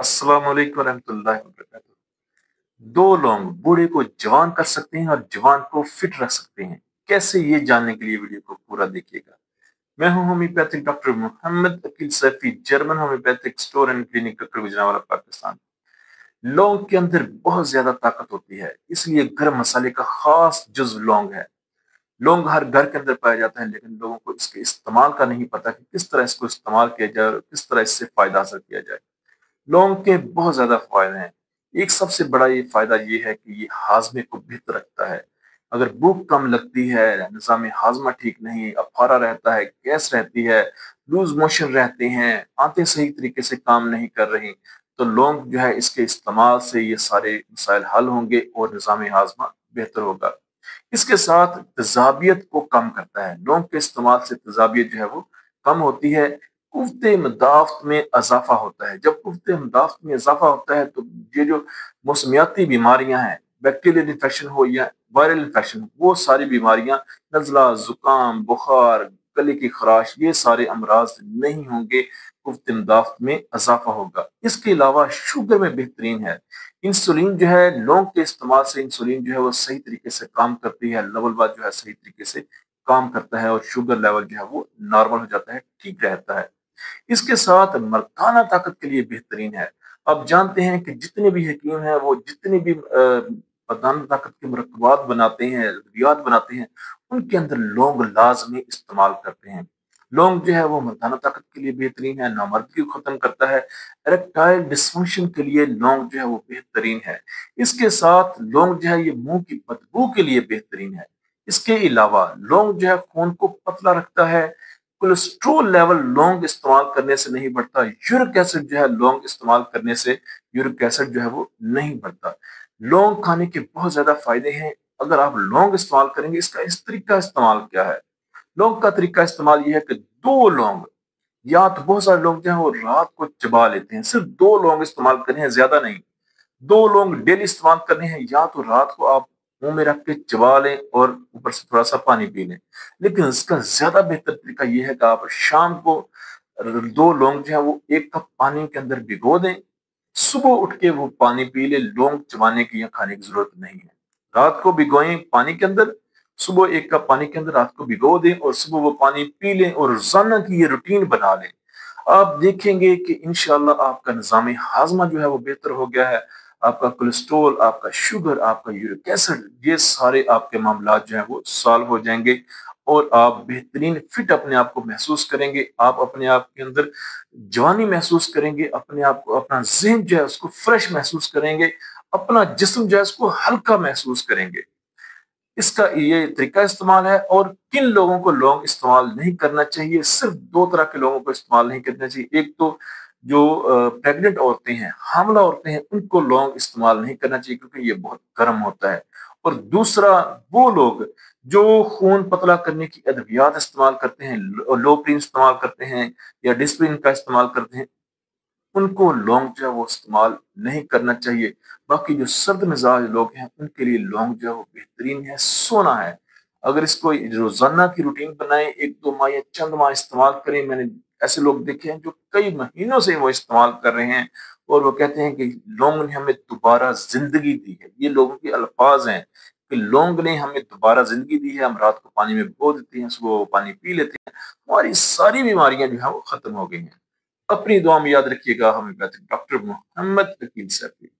अस्सलाम वालेकुम रहमतुल्लाहि व बरकातहू। दो लौंग बूढ़े को जवान कर सकते हैं और जवान को फिट रख सकते हैं। कैसे, ये जानने के लिए वीडियो को पूरा देखिएगा। मैं हूं homeopathic doctor Mohammad Aqeel Saifi, German homeopathic store and clinic doctor Gujranwala, Pakistan. लौंग के अंदर बहुत ज्यादा ताकत होती है, इसलिए गरम मसाले का खास जुज्व लौंग है। लौंग हर घर के अंदर पाया जाता है, लेकिन लोगों को इसके इस्तेमाल का नहीं पता कि किस तरह इसको इस्तेमाल किया जाए और किस तरह इससे फायदा हासिल किया जाए। लौंग के बहुत ज्यादा फायदे हैं। एक सबसे बड़ा ये फायदा ये है कि ये हाजमे को बेहतर रखता है। अगर भूख कम लगती है, निजाम हाजमा ठीक नहीं, अफारा रहता है, गैस रहती है, लूज मोशन रहते हैं, आंतें सही तरीके से काम नहीं कर रही, तो लौंग जो है इसके इस्तेमाल से ये सारे मसाइल हल होंगे और निजाम हाजमा बेहतर होगा। इसके साथ तेजाबियत को कम करता है। लौंग के इस्तेमाल से तेजाबियत जो है वो कम होती है। कुव्वते मदाफ्त में इजाफा होता है। जब कुव्वते मदाफ्त में इजाफा होता है तो ये जो मौसमियाती बीमारियां हैं, बैक्टीरियल इन्फेक्शन हो या वायरल इन्फेक्शन, वो सारी बीमारियां, नजला, जुकाम, बुखार, गले की खराश, ये सारे अमराज नहीं होंगे। कुव्वते मदाफ्त में इजाफा होगा। इसके अलावा शुगर में बेहतरीन है। इंसुलिन जो है, लौंग के इस्तेमाल से इंसुलिन जो है वो सही तरीके से काम करती है, लेवल बार जो है सही तरीके से काम करता है और शुगर लेवल जो है वो नॉर्मल हो जाता है, ठीक रहता है। इसके साथ मर्दाना ताकत के लिए बेहतरीन है। आप जानते हैं कि जितने भी हकीम हैं वो जितने भी मर्दाना ताकत के मुरक्कबात बनाते हैं, अद्वियात बनाते हैं, उनके अंदर लौंग लाजमी इस्तेमाल करते हैं। लौंग जो है वो मर्दाना ताकत के लिए बेहतरीन है, नामर्दगी को खत्म करता है। इरेक्टाइल डिस्फंक्शन के लिए लौंग जो है वो बेहतरीन है। इसके साथ लौंग जो है ये मुंह की बदबू के लिए बेहतरीन है। इसके अलावा लौंग जो है खून को पतला रखता है। कोलेस्ट्रोल लेवल लौंग इस्तेमाल करने से नहीं बढ़ता। यूरिक एसिड जो है लौंग इस्तेमाल करने से यूरिक एसिड जो है वो नहीं बढ़ता। लौंग खाने के बहुत ज्यादा फायदे हैं। अगर आप लौंग इस्तेमाल करेंगे, इसका इस तरीका इस्तेमाल क्या है? लौंग का तरीका इस्तेमाल यह है कि दो लौंग, या तो बहुत सारे लोग जो है वो रात को चबा लेते हैं, सिर्फ दो लौंग इस्तेमाल करने हैं, ज्यादा नहीं। दो लौंग डेली इस्तेमाल करने हैं, या तो रात को आप मुंह में रख के चबा लें और ऊपर से थोड़ा सा पानी पी लें। लेकिन इसका ज्यादा बेहतर तरीका यह है कि आप शाम को दो लौंग जो है वो एक कप पानी के अंदर भिगो दें, सुबह उठ के वो पानी पी ले। लौंग चबाने की या खाने की जरूरत नहीं है। रात को भिगोएं पानी के अंदर, सुबह एक कप पानी के अंदर रात को भिगो दें और सुबह वो पानी पी लें और रोजाना की ये रूटीन बना लें। आप देखेंगे कि इंशाल्लाह आपका निजाम हाजमा जो है वो बेहतर हो गया है। आपका कोलेस्ट्रोल, आपका शुगर, आपका यूरिक एसिड, ये सारे आपके मामला जो है वो सॉल्व हो जाएंगे और आप बेहतरीन फिट अपने आप को महसूस करेंगे। आप अपने आप के अंदर जवानी महसूस करेंगे, अपने आप को, अपना जहन जो है उसको फ्रेश महसूस करेंगे, अपना जिस्म जो है उसको हल्का महसूस करेंगे। इसका ये तरीका इस्तेमाल है। और किन लोगों को लौंग इस्तेमाल नहीं करना चाहिए? सिर्फ दो तरह के लोगों को इस्तेमाल नहीं करना चाहिए। एक तो जो प्रेग्नेंट औरतें हैं, हामला औरतें हैं, उनको लौंग इस्तेमाल नहीं करना चाहिए क्योंकि ये बहुत गर्म होता है। और दूसरा, वो लोग जो खून पतला करने की अद्वियात इस्तेमाल करते हैं, लोप्रीन इस्तेमाल करते हैं या डिस्प्रिन का इस्तेमाल करते हैं, उनको लौंग जो है वो इस्तेमाल नहीं करना चाहिए। बाकी जो सर्द मिजाज लोग हैं उनके लिए लौंग जो है वो बेहतरीन है, सोना है। अगर इसको रोजाना की रूटीन बनाए, एक दो माह या चंद माह इस्तेमाल करें। मैंने ऐसे लोग देखे हैं जो कई महीनों से वो इस्तेमाल कर रहे हैं और वो कहते हैं कि लौंग ने हमें दोबारा जिंदगी दी है। ये लोगों के अल्फाज हैं कि लौंग ने हमें दोबारा जिंदगी दी है। हम रात को पानी में भिगो देते हैं, सुबह वो पानी पी लेते हैं, हमारी सारी बीमारियां जो है वो खत्म हो गई हैं। अपनी दुआ में याद रखिएगा। Homeopathic doctor Mohammad Aqeel Saifi.